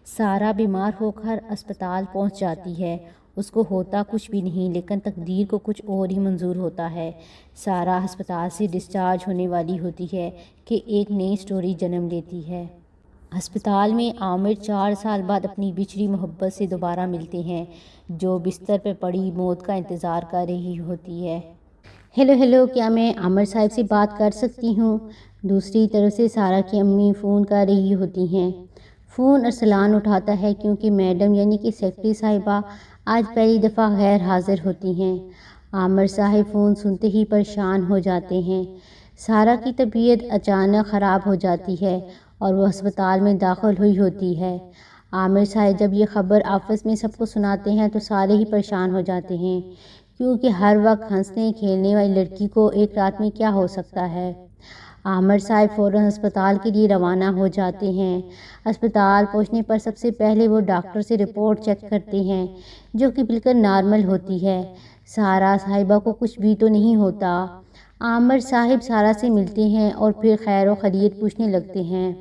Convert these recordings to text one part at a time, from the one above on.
سارا بیمار ہو کر اسپتال پہنچ جاتی ہے۔ اس کو ہوتا کچھ بھی نہیں، لیکن تقدیر کو کچھ اور ہی منظور ہوتا ہے۔ سارا ہسپتال سے ڈسچارج ہونے والی ہوتی ہے کہ ایک نئی سٹوری جنم لیتی ہے۔ ہسپتال میں عامر 4 سال بعد اپنی بچھڑی محبت سے دوبارہ ملتے ہیں، جو بستر پر پڑی موت کا انتظار کر رہی ہوتی ہے۔ ہیلو، کیا میں عامر صاحب سے بات کر سکتی ہوں؟ دوسری طرف سے سارا کی امی فون کر رہی ہوتی ہیں۔ فون ارسلان اٹھاتا ہے کیونکہ میڈم یعنی کہ سیکرٹری صاحبہ آج پہلی دفعہ غیر حاضر ہوتی ہیں۔ عامر صاحب فون سنتے ہی پریشان ہو جاتے ہیں۔ سارا کی طبیعت اچانک خراب ہو جاتی ہے اور وہ ہسپتال میں داخل ہوئی ہوتی ہے۔ عامر صاحب جب یہ خبر آفس میں سب کو سناتے ہیں تو سارے ہی پریشان ہو جاتے ہیں، کیونکہ ہر وقت ہنسنے کھیلنے والی لڑکی کو ایک رات میں کیا ہو سکتا ہے۔ عامر صاحب فوراً ہسپتال کے لیے روانہ ہو جاتے ہیں۔ ہسپتال پہنچنے پر سب سے پہلے وہ ڈاکٹر سے رپورٹ چیک کرتے ہیں، جو کہ بالکل نارمل ہوتی ہے۔ سارا صاحبہ کو کچھ بھی تو نہیں ہوتا۔ عامر صاحب سارا سے ملتے ہیں اور پھر خیر و خیریت پوچھنے لگتے ہیں۔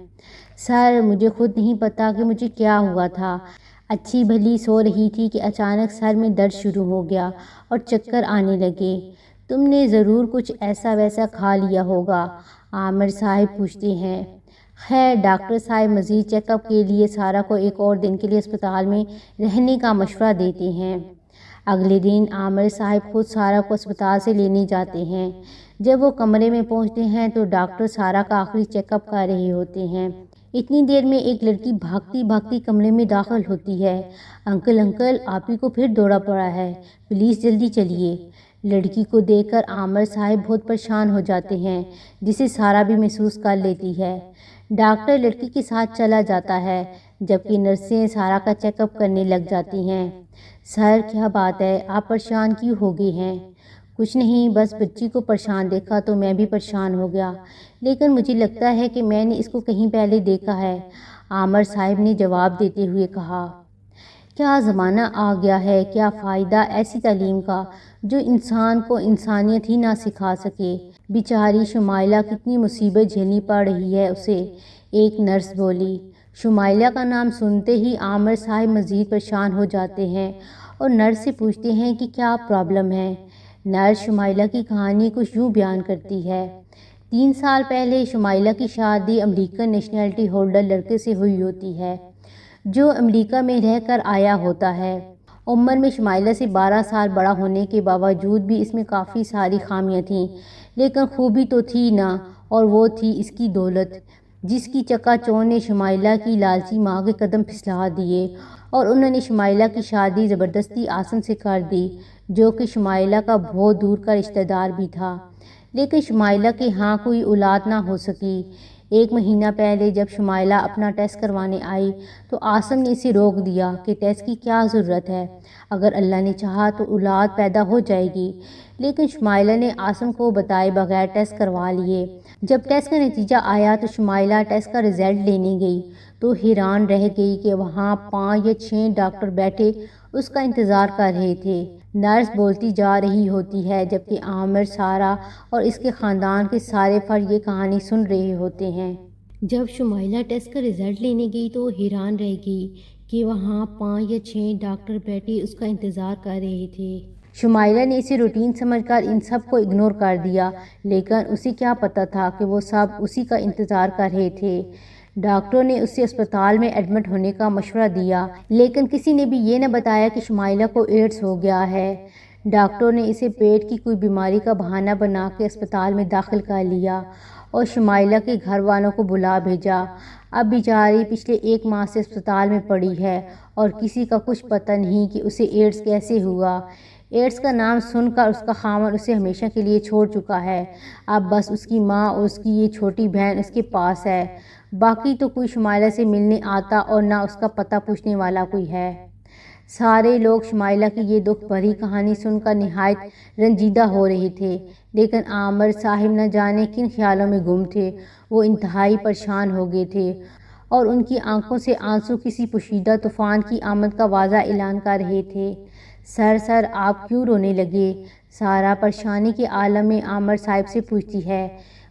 سر، مجھے خود نہیں پتا کہ مجھے کیا ہوا تھا۔ اچھی بھلی سو رہی تھی کہ اچانک سر میں درد شروع ہو گیا اور چکر آنے لگے۔ تم نے ضرور کچھ ایسا ویسا کھا لیا ہوگا، عامر صاحب پوچھتے ہیں۔ خیر، ڈاکٹر صاحب مزید چیک اپ کے لیے سارا کو ایک اور دن کے لیے اسپتال میں رہنے کا مشورہ دیتے ہیں۔ اگلے دن عامر صاحب خود سارا کو اسپتال سے لینے جاتے ہیں۔ جب وہ کمرے میں پہنچتے ہیں تو ڈاکٹر سارا کا آخری چیک اپ کر رہے ہوتے ہیں۔ اتنی دیر میں ایک لڑکی بھاگتی بھاگتی کمرے میں داخل ہوتی ہے۔ انکل، آپ ہی کو پھر دوڑا پڑا ہے، پلیز جلدی چلیے۔ لڑکی کو دیکھ کر عامر صاحب بہت پریشان ہو جاتے ہیں، جسے سارا بھی محسوس کر لیتی ہے۔ ڈاکٹر لڑکی کے ساتھ چلا جاتا ہے، جبکہ نرسیں سارا کا چیک اپ کرنے لگ جاتی ہیں۔ سر، کیا بات ہے، آپ پریشان کیوں ہو گئے ہیں؟ کچھ نہیں، بس بچی کو پریشان دیکھا تو میں بھی پریشان ہو گیا، لیکن مجھے لگتا ہے کہ میں نے اس کو کہیں پہلے دیکھا ہے، عامر صاحب نے جواب دیتے ہوئے کہا۔ کیا زمانہ آ گیا ہے، کیا فائدہ ایسی تعلیم کا جو انسان کو انسانیت ہی نہ سکھا سکے۔ بیچاری شمائلہ کتنی مصیبت جھیلنی پڑ رہی ہے اسے، ایک نرس بولی۔ شمائلہ کا نام سنتے ہی عامر صاحب مزید پریشان ہو جاتے ہیں اور نرس سے پوچھتے ہیں کہ کیا پرابلم ہے۔ نرس شمائلہ کی کہانی کچھ یوں بیان کرتی ہے۔ 3 سال پہلے شمائلہ کی شادی امریکن نیشنلٹی ہولڈر لڑکے سے ہوئی ہوتی ہے، جو امریکہ میں رہ کر آیا ہوتا ہے۔ عمر میں شمائلہ سے 12 سال بڑا ہونے کے باوجود بھی اس میں کافی ساری خامیاں تھیں، لیکن خوبی تو تھی نا، اور وہ تھی اس کی دولت، جس کی چکا چوند نے شمائلہ کی لالچی ماں کے قدم پھسلا دیے اور انہوں نے شمائلہ کی شادی زبردستی عاصم سے کر دی، جو کہ شمائلہ کا بہت دور کا رشتہ دار بھی تھا۔ لیکن شمائلہ کے ہاں کوئی اولاد نہ ہو سکی۔ 1 مہینہ پہلے جب شمائلہ اپنا ٹیسٹ کروانے آئی تو عاصم نے اسے روک دیا کہ ٹیسٹ کی کیا ضرورت ہے، اگر اللہ نے چاہا تو اولاد پیدا ہو جائے گی۔ لیکن شمائلہ نے عاصم کو بتائے بغیر ٹیسٹ کروا لیے۔ جب ٹیسٹ کا نتیجہ آیا تو شمائلہ ٹیسٹ کا رزلٹ لینے گئی تو حیران رہ گئی کہ وہاں 5 یا 6 ڈاکٹر بیٹھے اس کا انتظار کر رہے تھے۔ نرس بولتی جا رہی ہوتی ہے، جبکہ عامر، سارا اور اس کے خاندان کے سارے فرد یہ کہانی سن رہے ہوتے ہیں۔ جب شمائلہ ٹیسٹ کا رزلٹ لینے گئی تو حیران رہ گئی کہ وہاں 5 یا 6 ڈاکٹر بیٹھے اس کا انتظار کر رہے تھے۔ شمائلہ نے اسے روٹین سمجھ کر ان سب کو اگنور کر دیا، لیکن اسے کیا پتا تھا کہ وہ سب اسی کا انتظار کر رہے تھے۔ ڈاکٹروں نے اسے اسپتال میں ایڈمٹ ہونے کا مشورہ دیا، لیکن کسی نے بھی یہ نہ بتایا کہ شمائلہ کو ایڈز ہو گیا ہے۔ ڈاکٹروں نے اسے پیٹ کی کوئی بیماری کا بہانہ بنا کے اسپتال میں داخل کر لیا اور شمائلہ کے گھر والوں کو بلا بھیجا۔ اب بیچاری پچھلے 1 ماہ سے اسپتال میں پڑی ہے اور کسی کا کچھ پتہ نہیں کہ اسے ایڈز کیسے ہوا۔ ایڈز کا نام سن کر اس کا خاوند اسے ہمیشہ کے لیے چھوڑ چکا ہے، اب بس اس کی ماں اور اس کی یہ چھوٹی بہن اس کے پاس ہے، باقی تو کوئی شمائلہ سے ملنے آتا اور نہ اس کا پتہ پوچھنے والا کوئی ہے۔ سارے لوگ شمائلہ کی یہ دکھ بھری کہانی سن کر نہایت رنجیدہ ہو رہے تھے، لیکن عامر صاحب نہ جانے کن خیالوں میں گم تھے۔ وہ انتہائی پریشان ہو گئے تھے اور ان کی آنکھوں سے آنسو کسی پوشیدہ طوفان کی آمد کا واضح اعلان کر رہے تھے۔ سر، آپ کیوں رونے لگے؟ سارا پریشانی کے عالم میں عامر صاحب سے پوچھتی ہے،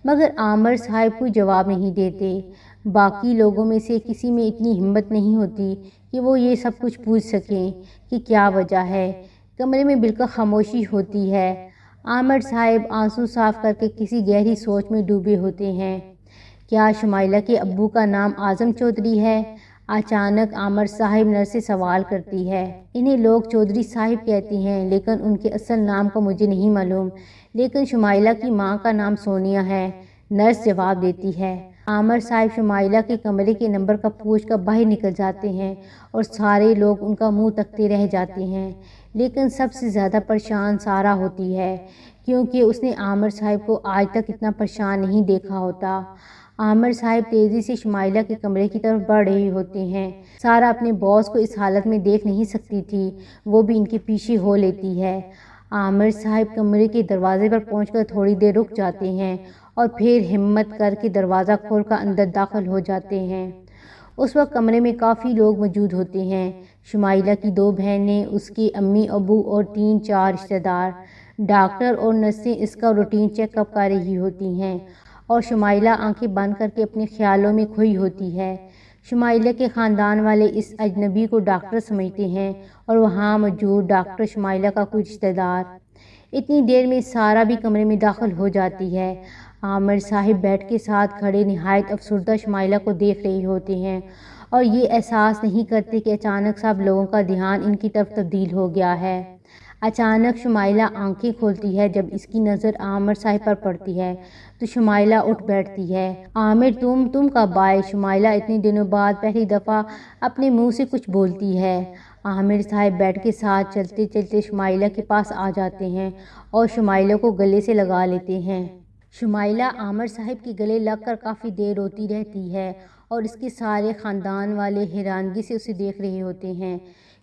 مگر عامر صاحب کوئی جواب نہیں دیتے۔ باقی لوگوں میں سے کسی میں اتنی ہمت نہیں ہوتی کہ وہ یہ سب کچھ پوچھ سکیں کہ کیا وجہ ہے۔ کمرے میں بالکل خاموشی ہوتی ہے۔ عامر صاحب آنسو صاف کر کے کسی گہری سوچ میں ڈوبے ہوتے ہیں۔ کیا شمائلہ کے ابو کا نام اعظم چودھری ہے؟ اچانک عامر صاحب نرس سے سوال کرتی ہے۔ انہیں لوگ چودھری صاحب کہتے ہیں لیکن ان کے اصل نام کا مجھے نہیں معلوم، لیکن شمائلہ کی ماں کا نام سونیا ہے، نرس جواب دیتی ہے۔ عامر صاحب شمائلہ کے کمرے کے نمبر کا پوچھ کر باہر نکل جاتے ہیں اور سارے لوگ ان کا منہ تکتے رہ جاتے ہیں، لیکن سب سے زیادہ پریشان سارہ ہوتی ہے کیونکہ اس نے عامر صاحب کو آج تک اتنا پریشان نہیں دیکھا ہوتا۔ عامر صاحب تیزی سے شمائلہ کے کمرے کی طرف بڑھ رہے ہوتے ہیں۔ سارہ اپنے باس کو اس حالت میں دیکھ نہیں سکتی تھی، وہ بھی ان کے پیچھے ہو لیتی ہے۔ عامر صاحب کمرے کے دروازے پر پہنچ کر تھوڑی دیر رک جاتے ہیں اور پھر ہمت کر کے دروازہ کھول کر اندر داخل ہو جاتے ہیں۔ اس وقت کمرے میں کافی لوگ موجود ہوتے ہیں۔ شمائلہ کی 2 بہنیں، اس کے امی ابو اور 3-4 رشتہ دار۔ ڈاکٹر اور نرسیں اس کا روٹین چیک اپ کر رہی ہوتی ہیں اور شمائلہ آنکھیں بند کر کے اپنے خیالوں میں کھوئی ہوتی ہے۔ شمائلہ کے خاندان والے اس اجنبی کو ڈاکٹر سمجھتے ہیں اور وہاں موجود ڈاکٹر شمائلہ کا کوئی رشتہ دار۔ اتنی دیر میں سارہ بھی کمرے میں داخل ہو جاتی ہے۔ عامر صاحب بیڈ کے ساتھ کھڑے نہایت افسردہ شمائلہ کو دیکھ رہے ہوتے ہیں اور یہ احساس نہیں کرتے کہ اچانک سب لوگوں کا دھیان ان کی طرف تبدیل ہو گیا ہے۔ اچانک شمائلہ آنکھیں کھولتی ہے۔ جب اس کی نظر عامر صاحب پر پڑتی ہے تو شمائلہ اٹھ بیٹھتی ہے۔ عامر تم کب آئے؟ شمائلہ اتنے دنوں بعد پہلی دفعہ اپنے منہ سے کچھ بولتی ہے۔ عامر صاحب بیڈ کے ساتھ چلتے چلتے شمائلہ کے پاس آ جاتے ہیں اور شمائلہ کو گلے سے لگا لیتے ہیں۔ شمائلہ عامر صاحب کے گلے لگ کر کافی دیر روتی رہتی ہے اور اس کے سارے خاندان والے حیرانگی سے اسے دیکھ رہے ہوتے ہیں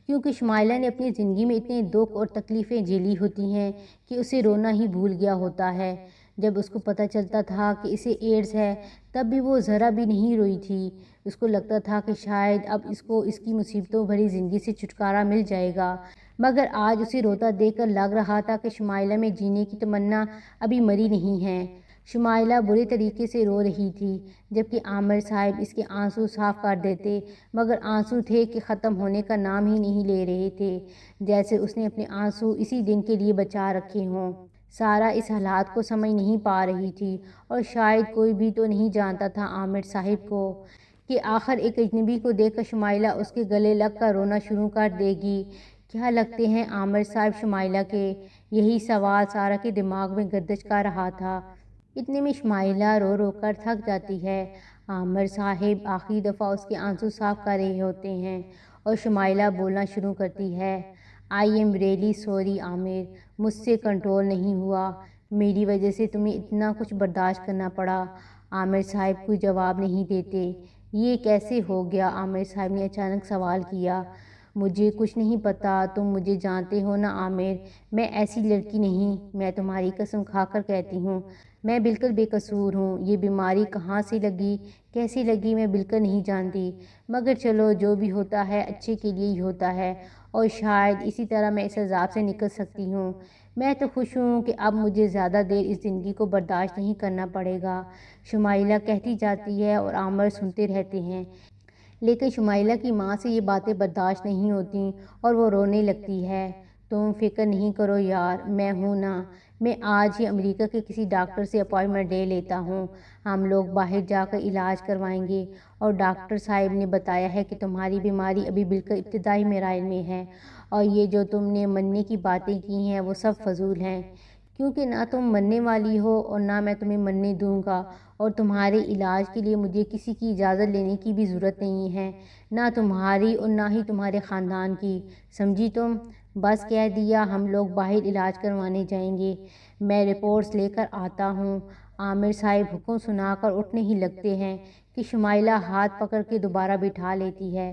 کیونکہ شمائلہ نے اپنی زندگی میں اتنے دکھ اور تکلیفیں جھیلی ہوتی ہیں کہ اسے رونا ہی بھول گیا ہوتا ہے۔ جب اس کو پتہ چلتا تھا کہ اسے ایڈز ہے تب بھی وہ ذرا بھی نہیں روئی تھی۔ اس کو لگتا تھا کہ شاید اب اس کو اس کی مصیبتوں بھری زندگی سے چھٹکارا مل جائے گا، مگر آج اسے روتا دیکھ کر لگ رہا تھا کہ شمائلہ میں جینے کی تمنا ابھی مری نہیں ہے۔ شمائلہ برے طریقے سے رو رہی تھی جبکہ عامر صاحب اس کے آنسو صاف کر دیتے، مگر آنسو تھے کہ ختم ہونے کا نام ہی نہیں لے رہے تھے، جیسے اس نے اپنے آنسو اسی دن کے لیے بچا رکھے ہوں۔ سارہ اس حالات کو سمجھ نہیں پا رہی تھی اور شاید کوئی بھی تو نہیں جانتا تھا عامر صاحب کو کہ آخر ایک اجنبی کو دیکھ کر شمائلہ اس کے گلے لگ کر رونا شروع کر دے گی۔ کیا لگتے ہیں عامر صاحب شمائلہ کے؟ یہی سوال سارہ کے دماغ میں گردش کر رہا تھا۔ اتنے میں شمائلہ رو رو کر تھک جاتی ہے۔ عامر صاحب آخری دفعہ اس کے آنسو صاف کر رہے ہوتے ہیں اور شمائلہ بولنا شروع کرتی ہے۔ آئی ایم ریئلی سوری عامر، مجھ سے کنٹرول نہیں ہوا، میری وجہ سے تمہیں اتنا کچھ برداشت کرنا پڑا۔ عامر صاحب کوئی جواب نہیں دیتے۔ یہ کیسے ہو گیا؟ عامر صاحب نے اچانک سوال کیا۔ مجھے کچھ نہیں پتا، تم مجھے جانتے ہو نا عامر، میں ایسی لڑکی نہیں، میں تمہاری قسم کھا کر کہتی ہوں میں بالکل بے قصور ہوں۔ یہ بیماری کہاں سے لگی، کیسے لگی، میں بالکل نہیں جانتی، مگر چلو جو بھی ہوتا ہے اچھے کے لیے ہی ہوتا ہے اور شاید اسی طرح میں اس عذاب سے نکل سکتی ہوں۔ میں تو خوش ہوں کہ اب مجھے زیادہ دیر اس زندگی کو برداشت نہیں کرنا پڑے گا، شمائلہ کہتی جاتی ہے اور عامر سنتے رہتے ہیں، لیکن شمائلہ کی ماں سے یہ باتیں برداشت نہیں ہوتیں اور وہ رونے لگتی ہے۔ تم فکر نہیں کرو یار، میں ہوں نا، میں آج ہی امریکہ کے کسی ڈاکٹر سے اپائنٹمنٹ لے لیتا ہوں، ہم لوگ باہر جا کر علاج کروائیں گے، اور ڈاکٹر صاحب نے بتایا ہے کہ تمہاری بیماری ابھی بالکل ابتدائی مراحل میں ہے اور یہ جو تم نے مرنے کی باتیں کی ہیں وہ سب فضول ہیں، کیونکہ نہ تم مرنے والی ہو اور نہ میں تمہیں مرنے دوں گا، اور تمہارے علاج کے لیے مجھے کسی کی اجازت لینے کی بھی ضرورت نہیں ہے، نہ تمہاری اور نہ ہی تمہارے خاندان کی، سمجھی تم؟ بس کہہ دیا، ہم لوگ باہر علاج کروانے جائیں گے، میں رپورٹس لے کر آتا ہوں۔ عامر صاحب حکم سنا کر اٹھنے ہی لگتے ہیں کہ شمائلہ ہاتھ پکڑ کے دوبارہ بٹھا لیتی ہے۔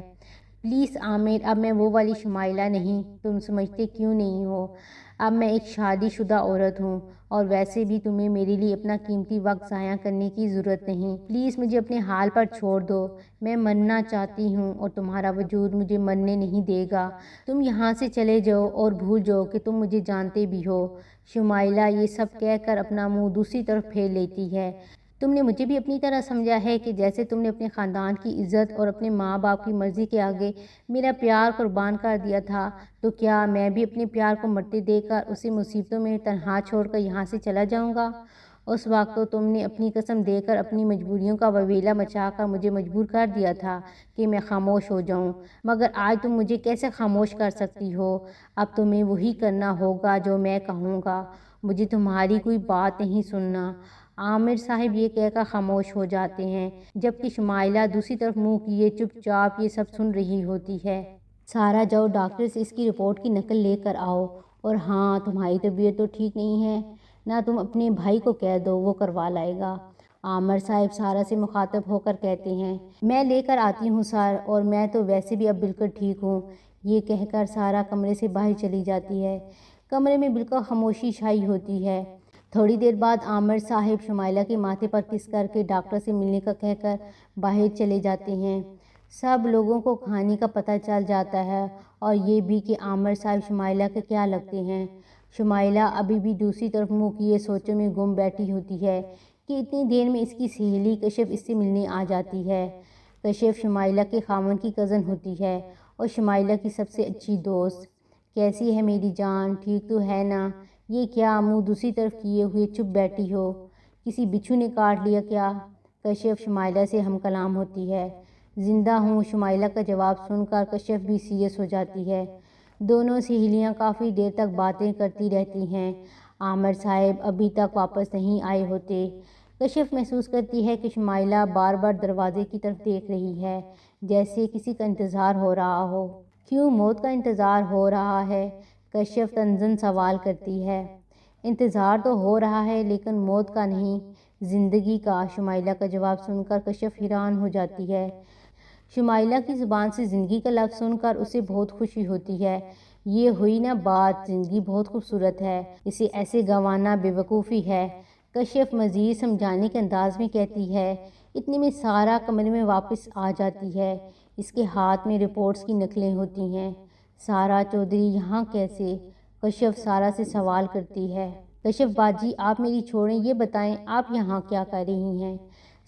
پلیز عامر، اب میں وہ والی شمائلہ نہیں، تم سمجھتے کیوں نہیں ہو، اب میں ایک شادی شدہ عورت ہوں، اور ویسے بھی تمہیں میرے لیے اپنا قیمتی وقت ضائع کرنے کی ضرورت نہیں، پلیز مجھے اپنے حال پر چھوڑ دو، میں مرنا چاہتی ہوں اور تمہارا وجود مجھے مرنے نہیں دے گا، تم یہاں سے چلے جاؤ اور بھول جاؤ کہ تم مجھے جانتے بھی ہو۔ شمائلہ یہ سب کہہ کر اپنا منہ دوسری طرف پھیر لیتی ہے۔ تم نے مجھے بھی اپنی طرح سمجھا ہے کہ جیسے تم نے اپنے خاندان کی عزت اور اپنے ماں باپ کی مرضی کے آگے میرا پیار قربان کر دیا تھا، تو کیا میں بھی اپنے پیار کو مرتے دیکھ کر اسے مصیبتوں میں تنہا چھوڑ کر یہاں سے چلا جاؤں گا؟ اس وقت تو تم نے اپنی قسم دے کر اپنی مجبوریوں کا وویلا مچا کر مجھے مجبور کر دیا تھا کہ میں خاموش ہو جاؤں، مگر آج تم مجھے کیسے خاموش کر سکتی ہو؟ اب تمہیں وہی کرنا ہوگا جو میں کہوں گا، مجھے تمہاری کوئی بات نہیں سننا۔ عامر صاحب یہ کہہ کر خاموش ہو جاتے ہیں، جبکہ شمائلہ دوسری طرف منہ کیے چپ چاپ یہ سب سن رہی ہوتی ہے۔ سارا جاؤ ڈاکٹر سے اس کی رپورٹ کی نقل لے کر آؤ، اور ہاں تمہاری طبیعت تو ٹھیک نہیں ہے نہ، تم اپنے بھائی کو کہہ دو وہ کروا لائے گا۔ عامر صاحب سارا سے مخاطب ہو کر کہتے ہیں، میں لے کر آتی ہوں سر، اور میں تو ویسے بھی اب بالکل ٹھیک ہوں۔ یہ کہہ کر سارا کمرے سے باہر چلی جاتی ہے۔ کمرے میں بالکل خاموشی چھائی ہوتی ہے۔ تھوڑی دیر بعد عامر صاحب شمائلہ کے ماتھے پر کس کر کے ڈاکٹر سے ملنے کا کہہ کر باہر چلے جاتے ہیں۔ سب لوگوں کو کہانی کا پتہ چل جاتا ہے، اور یہ بھی کہ عامر صاحب شمائلہ کے کیا لگتے ہیں۔ شمائلہ ابھی بھی دوسری طرف منہ کیے سوچوں میں گم بیٹھی ہوتی ہے کہ اتنی دیر میں اس کی سہیلی کشف اس سے ملنے آ جاتی ہے۔ کشف شمائلہ کے خاوند کی کزن ہوتی ہے اور شمائلہ کی سب سے اچھی دوست۔ کیسی ہے میری جان، ٹھیک تو ہے نا؟ یہ کیا منہ دوسری طرف کیے ہوئے چپ بیٹھی ہو، کسی بچھو نے کاٹ لیا کیا؟ کشف شمائلہ سے ہم کلام ہوتی ہے۔ زندہ ہوں، شمائلہ کا جواب سن کر کشف بھی سیریس ہو جاتی ہے۔ دونوں سہیلیاں کافی دیر تک باتیں کرتی رہتی ہیں۔ عامر صاحب ابھی تک واپس نہیں آئے ہوتے۔ کشف محسوس کرتی ہے کہ شمائلہ بار بار دروازے کی طرف دیکھ رہی ہے، جیسے کسی کا انتظار ہو رہا ہو۔ کیوں موت کا انتظار ہو رہا ہے؟ کشف تنزن سوال کرتی ہے۔ انتظار تو ہو رہا ہے لیکن موت کا نہیں، زندگی کا۔ شمائلہ کا جواب سن کر کشف حیران ہو جاتی ہے۔ شمائلہ کی زبان سے زندگی کا لفظ سن کر اسے بہت خوشی ہوتی ہے۔ یہ ہوئی نا بات، زندگی بہت خوبصورت ہے، اسے ایسے گنوانا بے وقوفی ہے۔ کشف مزید سمجھانے کے انداز میں کہتی ہے۔ اتنے میں سارا کمرے میں واپس آ جاتی ہے۔ اس کے ہاتھ میں رپورٹس کی نقلیں ہوتی ہیں۔ سارا چودھری یہاں کیسے؟ کشف سارا سے سوال کرتی ہے۔ کشف باجی آپ میری چھوڑیں، یہ بتائیں آپ یہاں کیا کر رہی ہیں؟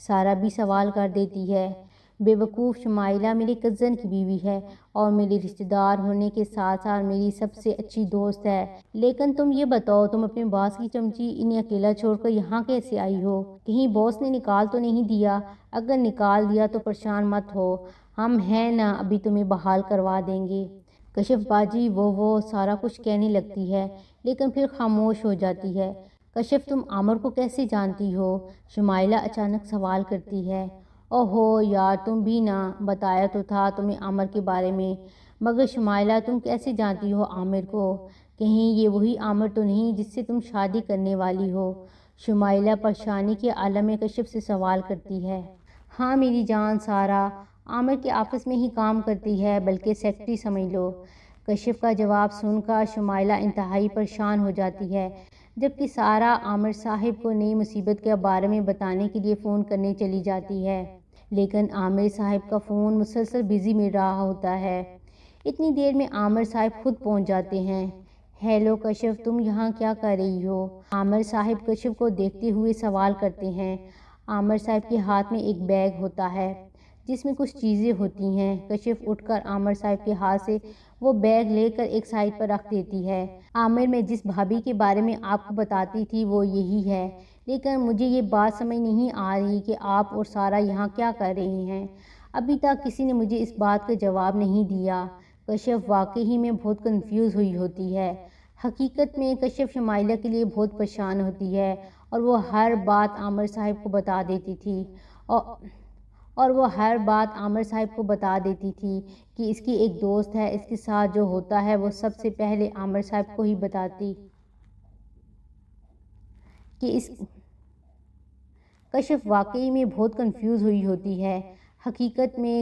سارا بھی سوال کر دیتی ہے۔ بے وقوف، شمائلہ میرے کزن کی بیوی ہے اور میری رشتہ دار ہونے کے ساتھ ساتھ میری سب سے اچھی دوست ہے، لیکن تم یہ بتاؤ تم اپنے باس کی چمچی انہیں اکیلا چھوڑ کر یہاں کیسے آئی ہو؟ کہیں باس نے نکال تو نہیں دیا؟ اگر نکال دیا تو پریشان مت ہو، ہم ہیں نا، ابھی تمہیں بحال کروا دیں گے۔ کشف باجی وہ سارا کچھ کہنے لگتی ہے لیکن پھر خاموش ہو جاتی ہے۔ کشف تم عامر کو کیسے جانتی ہو؟ شمائلہ اچانک سوال کرتی ہے۔ اوہو یار، تم بھی نہ، بتایا تو تھا تمہیں عامر کے بارے میں، مگر شمائلہ تم کیسے جانتی ہو عامر کو؟ کہیں یہ وہی عامر تو نہیں جس سے تم شادی کرنے والی ہو؟ شمائلہ پریشانی کے عالم میں کشف سے سوال کرتی ہے۔ ہاں میری جان سارا، عامر کے آفس میں ہی کام کرتی ہے، بلکہ سیکرٹری سمجھ لو۔ کشف کا جواب سن کر شمائلہ انتہائی پریشان ہو جاتی ہے، جبکہ سارا عامر صاحب کو نئی مصیبت کے بارے میں بتانے کے لیے فون کرنے چلی جاتی ہے، لیکن عامر صاحب کا فون مسلسل بزی مل رہا ہوتا ہے۔ اتنی دیر میں عامر صاحب خود پہنچ جاتے ہیں۔ ہیلو کشف، تم یہاں کیا کر رہی ہو؟ عامر صاحب کشف کو دیکھتے ہوئے سوال کرتے ہیں۔ عامر صاحب کے ہاتھ میں ایک بیگ ہوتا ہے جس میں کچھ چیزیں ہوتی ہیں۔ کشف اٹھ کر عامر صاحب کے ہاتھ سے وہ بیگ لے کر ایک سائڈ پر رکھ دیتی ہے۔ عامر، میں جس بھابھی کے بارے میں آپ کو بتاتی تھی وہ یہی ہے، لیکن مجھے یہ بات سمجھ نہیں آ رہی کہ آپ اور سارا یہاں کیا کر رہے ہیں۔ ابھی تک کسی نے مجھے اس بات کا جواب نہیں دیا۔ کشف واقعی میں بہت کنفیوز ہوئی ہوتی ہے۔ حقیقت میں کشف شمائلہ کے لیے بہت پریشان ہوتی ہے اور وہ ہر بات عامر صاحب کو بتا دیتی تھی کہ اس کی ایک دوست ہے، اس کے ساتھ جو ہوتا ہے وہ سب سے پہلے عامر صاحب کو ہی بتاتی کہ کشف واقعی میں بہت کنفیوز ہوئی ہوتی ہے۔ حقیقت میں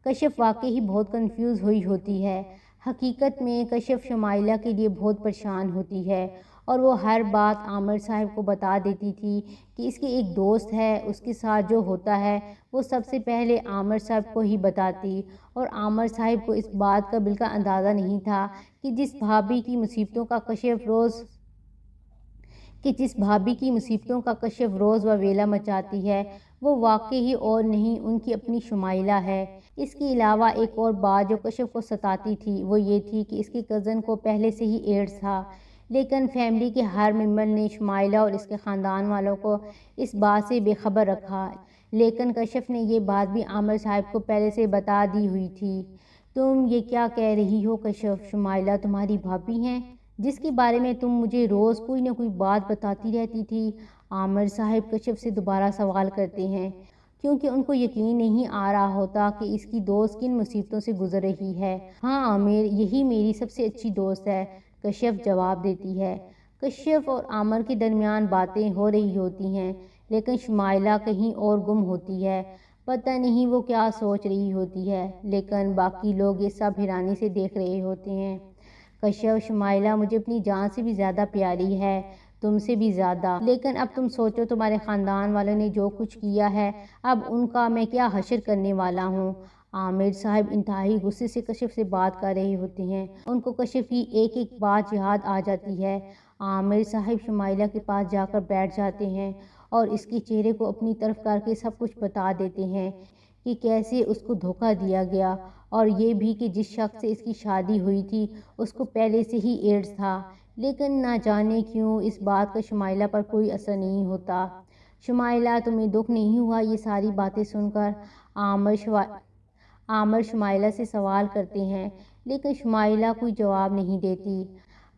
کشف واقعی بہت کنفیوز ہوئی ہوتی ہے۔ حقیقت میں کشف شمائلہ کے لیے بہت پریشان ہوتی ہے اور وہ ہر بات عامر صاحب کو بتا دیتی تھی کہ اس کی ایک دوست ہے، اس کے ساتھ جو ہوتا ہے وہ سب سے پہلے عامر صاحب کو ہی بتاتی، اور عامر صاحب کو اس بات کا بالکل اندازہ نہیں تھا کہ جس بھابھی کی مصیبتوں کا کہ جس بھابھی کی مصیبتوں کا کشف روز و ویلا مچاتی ہے وہ واقعی اور نہیں ان کی اپنی شمائلہ ہے۔ اس کے علاوہ ایک اور بات جو کشف کو ستاتی تھی وہ یہ تھی کہ اس کی کزن کو پہلے سے ہی ایڈز تھا، لیکن فیملی کے ہر ممبر نے شمائلہ اور اس کے خاندان والوں کو اس بات سے بے خبر رکھا، لیکن کشف نے یہ بات بھی عامر صاحب کو پہلے سے بتا دی ہوئی تھی۔ تم یہ کیا کہہ رہی ہو کشف؟ شمائلہ تمہاری بھابھی ہیں جس کے بارے میں تم مجھے روز کوئی نہ کوئی بات بتاتی رہتی تھی؟ عامر صاحب کشف سے دوبارہ سوال کرتے ہیں، کیونکہ ان کو یقین نہیں آ رہا ہوتا کہ اس کی دوست کن مصیبتوں سے گزر رہی ہے۔ ہاں عامر، یہی میری سب سے اچھی دوست ہے، کشف جواب دیتی ہے۔ کشف اور عامر کے درمیان باتیں ہو رہی ہوتی ہیں، لیکن شمائلہ کہیں اور گم ہوتی ہے۔ پتہ نہیں وہ کیا سوچ رہی ہوتی ہے، لیکن باقی لوگ یہ سب حیرانی سے دیکھ رہے ہوتے ہیں۔ کشف: شمائلہ مجھے اپنی جان سے بھی زیادہ پیاری ہے، تم سے بھی زیادہ، لیکن اب تم سوچو تمہارے خاندان والوں نے جو کچھ کیا ہے اب ان کا میں کیا حشر کرنے والا ہوں۔ عامر صاحب انتہائی غصے سے کشف سے بات کر رہے ہوتے ہیں، ان کو کشف کی ایک ایک بات یاد آ جاتی ہے۔ عامر صاحب شمائلہ کے پاس جا کر بیٹھ جاتے ہیں اور اس کے چہرے کو اپنی طرف کر کے سب کچھ بتا دیتے ہیں کہ کیسے اس کو دھوکہ دیا گیا، اور یہ بھی کہ جس شخص سے اس کی شادی ہوئی تھی اس کو پہلے سے ہی ایڈز تھا، لیکن نہ جانے کیوں اس بات کا شمائلہ پر کوئی اثر نہیں ہوتا۔ شمائلہ تمہیں دکھ نہیں ہوا یہ ساری باتیں سن کر؟ عامر شمائلہ سے سوال کرتے ہیں، لیکن شمائلہ کوئی جواب نہیں دیتی۔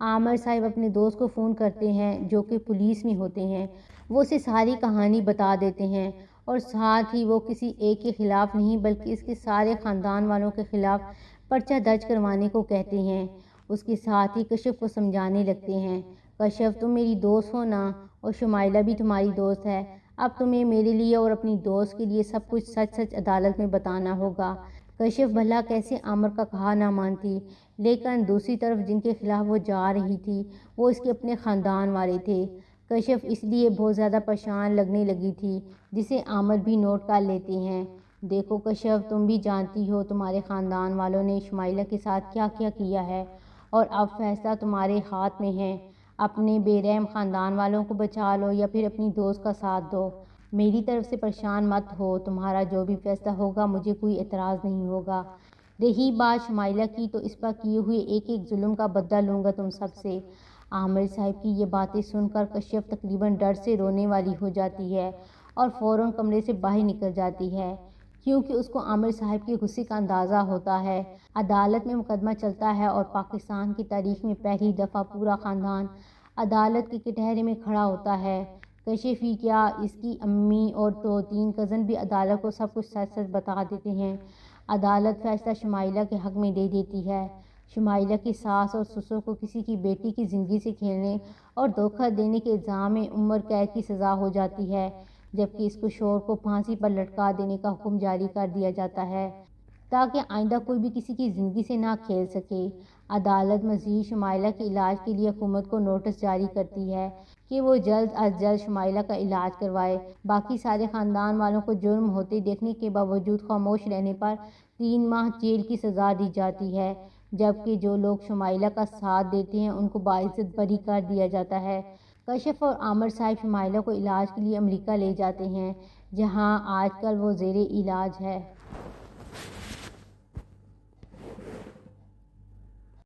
عامر صاحب اپنے دوست کو فون کرتے ہیں جو کہ پولیس میں ہوتے ہیں، وہ اسے ساری کہانی بتا دیتے ہیں، اور ساتھ ہی وہ کسی ایک کے خلاف نہیں بلکہ اس کے سارے خاندان والوں کے خلاف پرچہ درج کروانے کو کہتے ہیں۔ اس کے ساتھ ہی کشف کو سمجھانے لگتے ہیں، کشف تم میری دوست ہو نا، اور شمائلہ بھی تمہاری دوست ہے، اب تمہیں میرے لیے اور اپنی دوست کے لیے سب کچھ سچ سچ عدالت میں بتانا ہوگا۔ کشف بھلا کیسے عامر کا کہا نہ مانتی، لیکن دوسری طرف جن کے خلاف وہ جا رہی تھی وہ اس کے اپنے خاندان والے تھے۔ کشف اس لیے بہت زیادہ پریشان لگنے لگی تھی، جسے عامر بھی نوٹ کر لیتے ہیں۔ دیکھو کشف، تم بھی جانتی ہو تمہارے خاندان والوں نے شمائلہ کے ساتھ کیا کیا کیا ہے، اور اب فیصلہ تمہارے ہاتھ میں ہے، اپنے بے رحم خاندان والوں کو بچا لو یا پھر اپنی دوست کا ساتھ دو۔ میری طرف سے پریشان مت ہو، تمہارا جو بھی فیصلہ ہوگا مجھے کوئی اعتراض نہیں ہوگا۔ رہی بات شمائلہ کی تو اس پر کیے ہوئے ایک ایک ظلم کا بدلہ لوں گا تم سب سے۔ عامر صاحب کی یہ باتیں سن کر کشف تقریباً ڈر سے رونے والی ہو جاتی ہے اور فوراً کمرے سے باہر نکل جاتی ہے، کیونکہ اس کو عامر صاحب کے غصے کا اندازہ ہوتا ہے۔ عدالت میں مقدمہ چلتا ہے اور پاکستان کی تاریخ میں پہلی دفعہ پورا خاندان عدالت کے کٹہرے میں کھڑا ہوتا ہے۔ کشف ہی کیا، اس کی امی اور 2-3 کزن بھی عدالت کو سب کچھ سچ سچ بتا دیتے ہیں۔ عدالت فیصلہ شمائلہ کے حق میں دے دیتی ہے۔ شمائلہ کی ساس اور سسر کو کسی کی بیٹی کی زندگی سے کھیلنے اور دھوکہ دینے کے الزام میں عمر قید کی سزا ہو جاتی ہے، جبکہ اس کو شوہر کو پھانسی پر لٹکا دینے کا حکم جاری کر دیا جاتا ہے تاکہ آئندہ کوئی بھی کسی کی زندگی سے نہ کھیل سکے۔ عدالت مزید شمائلہ کے علاج کے لیے حکومت کو نوٹس جاری کرتی ہے کہ وہ جلد از جلد شمائلہ کا علاج کروائے۔ باقی سارے خاندان والوں کو جرم ہوتے دیکھنے کے باوجود خاموش رہنے پر 3 ماہ جیل کی سزا دی جاتی ہے، جبکہ جو لوگ شمائلہ کا ساتھ دیتے ہیں ان کو باعزت بری کر دیا جاتا ہے۔ کشف اور عامر صاحب شمائلہ کو علاج کے لیے امریکہ لے جاتے ہیں، جہاں آج کل وہ زیر علاج ہے۔